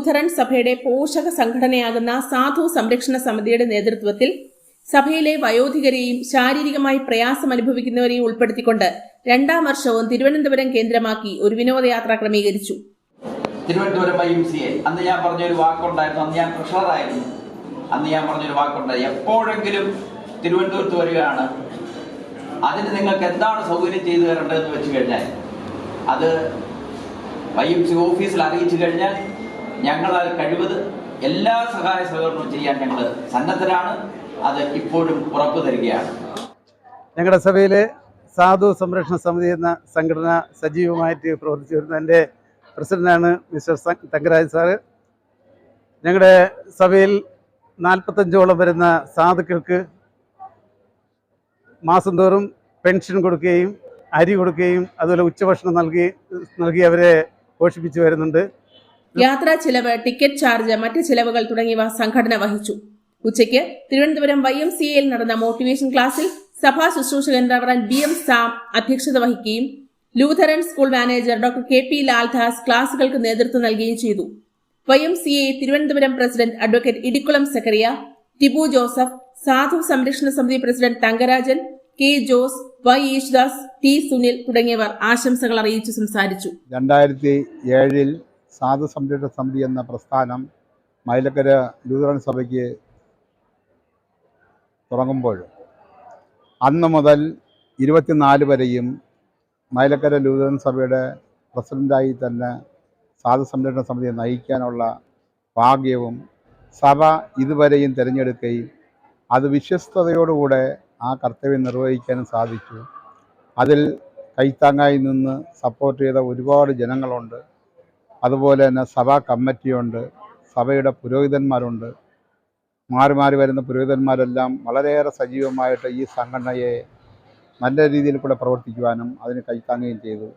Lutheran സഭയുടെ പോഷക സംഘടനയാകുന്ന സാധു സംരക്ഷണ സമിതിയുടെ നേതൃത്വത്തിൽ സഭയിലെ വയോധികരെയും ശാരീരികമായി പ്രയാസം അനുഭവിക്കുന്നവരെയും ഉൾപ്പെടുത്തിക്കൊണ്ട് 2ാം വർഷവും തിരുവനന്തപുരം കേന്ദ്രമാക്കി ഒരു വിനോദയാത്ര ക്രമീകരിച്ചു. തിരുവനന്തപുരം YMCA അന്ന് ഞാൻ പറഞ്ഞൊരു വാക്കുണ്ടായിരുന്നു. അന്ന് ഞാൻ ട്രഷററായിരുന്നു. അന്ന് ഞാൻ പറഞ്ഞൊരു വാക്കുണ്ടായി, എപ്പോഴെങ്കിലും തിരുവനന്തപുരത്ത് വരികയാണ്, അതിന് നിങ്ങൾക്ക് എന്താണ് സൗകര്യം ചെയ്തു തരേണ്ടതെന്ന് വെച്ച് കഴിഞ്ഞാൽ അത് YMCA ഓഫീസിൽ അറിയിച്ചു കഴിഞ്ഞാൽ ഞങ്ങൾ അത് കഴിവത് എല്ലാ സഹായ സഹകരണവും ചെയ്യാൻ ഞങ്ങൾ സന്നദ്ധരാണ്. അത് ഇപ്പോഴും ഉറപ്പു തരികയാണ്. ഞങ്ങളുടെ സഭയിലെ സാധു സംരക്ഷണ സമിതി എന്ന സംഘടന സജീവമായിട്ട് പ്രവർത്തിച്ചു വരുന്ന എൻ്റെ പ്രസിഡന്റാണ് മിസ്റ്റർ തങ്കരാജ് സാറ്. ഞങ്ങളുടെ സഭയിൽ 45ഓളം വരുന്ന സാധുക്കൾക്ക് മാസം തോറും പെൻഷൻ കൊടുക്കുകയും അരി കൊടുക്കുകയും അതുപോലെ ഉച്ചഭക്ഷണം നൽകി അവരെ പോഷിപ്പിച്ചു വരുന്നുണ്ട്. യാത്രാ ചിലവ്, ടിക്കറ്റ് ചാർജ്, മറ്റ് ചിലവുകൾ തുടങ്ങിയവ സംഘടന വഹിച്ചു. ഉച്ചയ്ക്ക് തിരുവനന്തപുരം YMCAയിൽ നടന്ന മോട്ടിവേഷൻ ക്ലാസ്സിൽ സഭാ ശുശ്രൂഷകൻ റവറന്റ് BM സാം അധ്യക്ഷത വഹിക്കുകയും Lutheran school manager doctor KP Laldas ക്ലാസുകൾക്ക് നേതൃത്വം നൽകുകയും ചെയ്തു. YMCA Thiruvananthapuram president advocate Idikkulam Zachariah, Tibu Joseph, Sadhu Samrakshana Samithi president Thankarajan, K Jose, Y Yesudas, T Sunil തുടങ്ങിയവർ ആശംസകൾ അറിയിച്ചു സംസാരിച്ചു. 2007 സാധു സംരക്ഷണ സമിതി എന്ന പ്രസ്ഥാനം മൈലക്കര ലൂഥറൻ സഭയ്ക്ക് തുടങ്ങുമ്പോൾ അന്ന് മുതൽ 24 വരെയും മൈലക്കര ലൂഥറൻ സഭയുടെ പ്രസിഡൻ്റായി തന്നെ സാധു സംരക്ഷണ സമിതിയെ നയിക്കാനുള്ള ഭാഗ്യവും സഭ ഇതുവരെയും തിരഞ്ഞെടുക്കുകയും അത് വിശ്വസ്തയോടുകൂടെ ആ കർത്തവ്യം നിർവഹിക്കാനും സാധിച്ചു. അതിൽ കൈത്താങ്ങായി നിന്ന് സപ്പോർട്ട് ചെയ്ത ഒരുപാട് ജനങ്ങളുണ്ട്. അതുപോലെ തന്നെ സഭാ കമ്മിറ്റിയുണ്ട്, സഭയുടെ പുരോഹിതന്മാരുണ്ട്. മാറി വരുന്ന പുരോഹിതന്മാരെല്ലാം വളരെയേറെ സജീവമായിട്ട് ഈ സംഘടനയെ നല്ല രീതിയിൽ കൂടെ പ്രവർത്തിക്കുവാനും അതിന് കൈത്താങ്ങുകയും ചെയ്തു.